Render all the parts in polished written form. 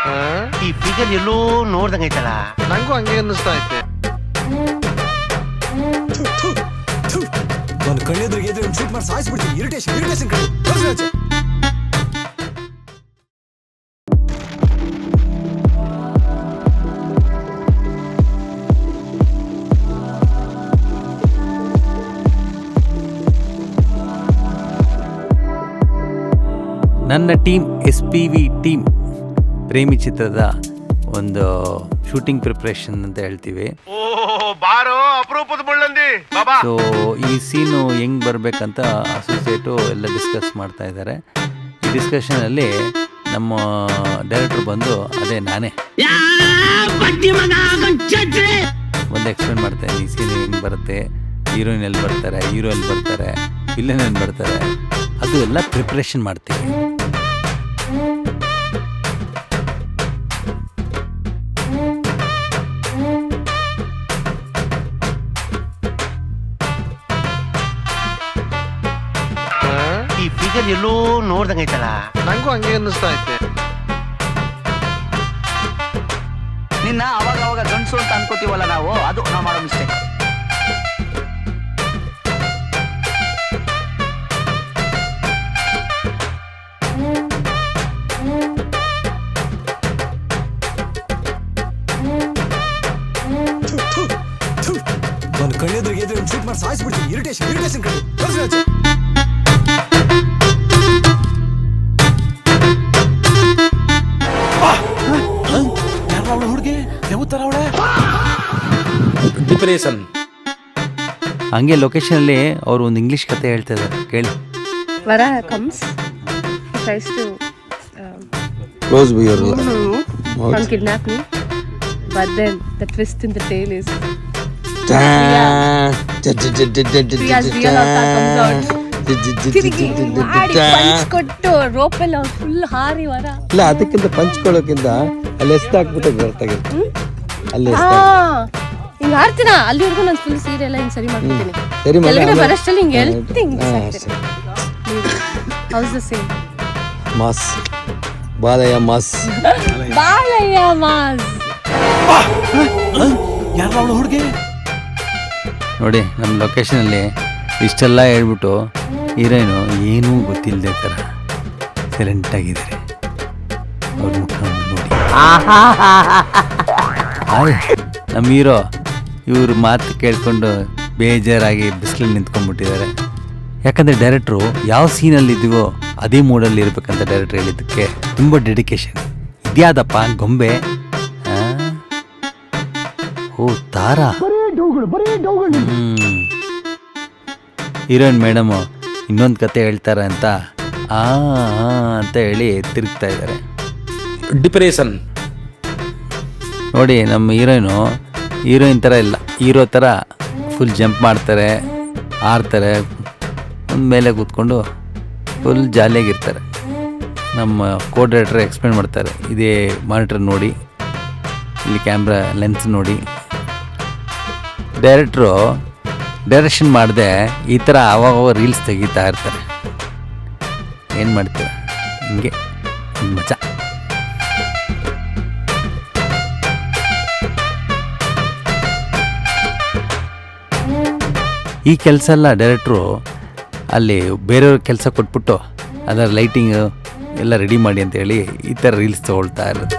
ಈ ಫಿಗರ್ ಎಲ್ಲೋ ನೋಡ್ದಂಗೈತಲ್ಲ. ನಂಗೂ ಹಂಗೆ ಅನ್ನಿಸ್ತಾ ಐತೆ. ನಾನು ಕಣ್ಣೆದ್ರಿಗೆ ಎದುರು ಶೂಟ್ ಮಾಡಿ ಸಾಯಿಸ್ಬಿಡ್ತೀನಿ. ಇರಿಟೇಷನ್ ಕಡೆ. ನನ್ನ ಟೀಮ್ SPV ಟೀಮ್ ಪ್ರೇಮಿ ಚಿತ್ರದ ಒಂದು ಶೂಟಿಂಗ್ ಪ್ರಿಪ್ರೇಷನ್ ಅಂತ ಹೇಳ್ತೀವಿ. ಸೊ ಈ ಸೀನು ಹೆಂಗ್ ಬರ್ಬೇಕಂತ ಅಸೋಸಿಯೇಟು ಎಲ್ಲ ಡಿಸ್ಕಸ್ ಮಾಡ್ತಾ ಇದ್ದಾರೆ. ಈ ಡಿಸ್ಕಷನಲ್ಲಿ ನಮ್ಮ ಡೈರೆಕ್ಟರ್ ಬಂದು ಅದೇ ನಾನೇ ಒಂದು ಎಕ್ಸ್ಪ್ಲೇನ್ ಮಾಡ್ತೇನೆ. ಈ ಸೀನ್ ಹೆಂಗ್ ಬರುತ್ತೆ, ಹೀರೋಯಿನ್ ಎಲ್ಲಿ ಬರ್ತಾರೆ, ಹೀರೋ ಎಲ್ಲಿ ಬರ್ತಾರೆ, ವಿಲನ್ ಎಲ್ಲಿ ಬರ್ತಾರೆ, ಅದು ಎಲ್ಲ ಪ್ರಿಪ್ರೇಷನ್ ಮಾಡ್ತೀವಿ. ಈ ಫಿಗರ್ ಎಲ್ಲೋ ನೋಡ್ದಂಗೈತಲ್ಲ. ನಂಗೂ ಹಂಗೆ ಅನ್ನಿಸ್ತಾ ಐತೆ. ನಿನ್ನ ಅವಾಗ ಗಂಡಸು ಅಂತ ಅನ್ಕೋತೀವಲ್ಲ ನಾವು, ಅದು ನಾವು ಮಾಡೋ ಮಿಸ್ಟೇಕ್. ನಾನು ಕಣ್ಣೆದ್ರಿಗೆ ಎದುರು ಶೂಟ್ ಮಾಡಿ ಸಾಯಿಸ್ಬಿಡ್ತೀನಿ. ಇರಿಟೇಷನ್ ಕಡೆ. ಹುಡುಗಿ ಡಿಪ್ರೆಷನ್. ಹಂಗೆ ಲೊಕೇಶನಲ್ಲಿ ಅವರು ಒಂದು ಇಂಗ್ಲಿಷ್ ಕತೆ ಹೇಳ್ತಾ ಇದ್ದಾರೆ, ಕೇಳಿ. Vara comes, he tries to close by your and kidnap me, but then the twist in the tale is Priya's real avatar comes out. ತಿರುಗಿ ಮಾಡಿ ಪಂಚ್ ಕೊಟ್ಟು ರೋಪೆಲ್ಲ ಫುಲ್ ಹಾರಿ ವರ. ಇಲ್ಲ, ಅದಕ್ಕಿಂತ ಪಂಚ್ಕೊಳ್ಳೋಕ್ಕಿಂತ ಅಲ್ಲಿ ಎಸ್ತಾಕ್ಬಿಟ್ಟು ಗೊತ್ತಾಗಿತ್ತು. ಅಲ್ಲಿ ಹಿಂಗ ಹಾರ್ತೀನ ಅಲ್ಲಿವರೆಗೂ ನಾನು ಫುಲ್ ಸೀರೆ ಎಲ್ಲ ಹಿಂಗ್ ಸರಿ ಮಾಡ್ಬಿಡ್ತೀನಿ. ಸರಿ ಕೆಳಗಡೆ ಬರಷ್ಟಲ್ಲಿ ಹಿಂಗೆ ಹೇಳ್ತೀನಿ. How's the same mass Balayya mass. ಹುಡುಗಿ ನೋಡಿ, ನಮ್ಮ ಲೊಕೇಶನಲ್ಲಿ ಇಷ್ಟೆಲ್ಲ ಹೇಳ್ಬಿಟ್ಟು ಹೀರೋಯಿನು ಏನೂ ಗೊತ್ತಿಲ್ಲದೆ ಥರ ಸೈಲೆಂಟಾಗಿದ್ದಾರೆ. ಅವ್ರ ಮುಖ ನೋಡಿ. ನಮ್ಮ ಹೀರೋ ಇವ್ರ ಮಾತು ಕೇಳ್ಕೊಂಡು ಬೇಜಾರಾಗಿ ಬಿಸಿಲಲ್ಲಿ ನಿಂತ್ಕೊಂಡ್ಬಿಟ್ಟಿದ್ದಾರೆ. ಯಾಕಂದರೆ ಡೈರೆಕ್ಟ್ರು ಯಾವ ಸೀನಲ್ಲಿದ್ದೀವೋ ಅದೇ ಮೂಡಲ್ಲಿ ಇರಬೇಕಂತ ಡೈರೆಕ್ಟ್ರ್ ಹೇಳಿದ್ದಕ್ಕೆ ತುಂಬ ಡೆಡಿಕೇಶನ್. ಇದ್ಯಾದಪ್ಪ ಗೊಂಬೆ? ಓ ತಾರಾ. ಹೀರೋಯಿನ್ ಮೇಡಮು ಇನ್ನೊಂದು ಕತೆ ಹೇಳ್ತಾರೆ ಅಂತ ಅಂತ ಹೇಳಿ ತಿರುಗ್ತಾ ಇದ್ದಾರೆ. ಡಿಪ್ರೆಷನ್ ನೋಡಿ, ನಮ್ಮ ಹೀರೋಯಿನ್ ಥರ ಇಲ್ಲ, ಹೀರೋ ಥರ ಫುಲ್ ಜಂಪ್ ಮಾಡ್ತಾರೆ, ಆಡ್ತಾರೆ, ಒಂದು ಮೇಲೆ ಕೂತ್ಕೊಂಡು ಫುಲ್ ಜಾಲಿಯಾಗಿರ್ತಾರೆ. ನಮ್ಮ ಕೋ ಡೈರೆಕ್ಟರ್ ಎಕ್ಸ್ಪ್ಲೇನ್ ಮಾಡ್ತಾರೆ, ಇದೇ ಮಾನಿಟರ್ ನೋಡಿ, ಇಲ್ಲಿ ಕ್ಯಾಮ್ರಾ ಲೆನ್ಸ್ ನೋಡಿ. ಡೈರೆಕ್ಟ್ರು ಡೈರೆಕ್ಷನ್ ಮಾಡದೆ ಈ ಥರ ಆವಾಗ ರೀಲ್ಸ್ ತೆಗಿತಾ ಇರ್ತಾರೆ. ಏನು ಮಾಡ್ತೀರ, ಹಿಂಗೆ ಮಜಾ. ಈ ಕೆಲಸ ಎಲ್ಲ ಡೈರೆಕ್ಟ್ರು ಅಲ್ಲಿ ಬೇರೆಯವ್ರ ಕೆಲಸ ಕೊಟ್ಬಿಟ್ಟು ಅದರ ಲೈಟಿಂಗು ಎಲ್ಲ ರೆಡಿ ಮಾಡಿ ಅಂತೇಳಿ ಈ ಥರ ರೀಲ್ಸ್ ತೊಗೊಳ್ತಾ ಇರೋದು.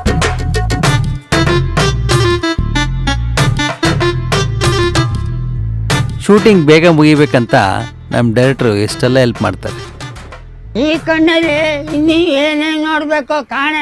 ಶೂಟಿಂಗ್ ಬೇಗ ಮುಗಿಬೇಕಂತ ನಮ್ಮ ಡೈರೆಕ್ಟ್ರು ಎಷ್ಟೆಲ್ಲ ಹೆಲ್ಪ್ ಮಾಡ್ತಾರೆ. ಈ ಕಣ್ಣಲ್ಲಿ ಇನ್ನೂ ಏನೇನು ನೋಡ್ಬೇಕೋ ಕಾಣೆ.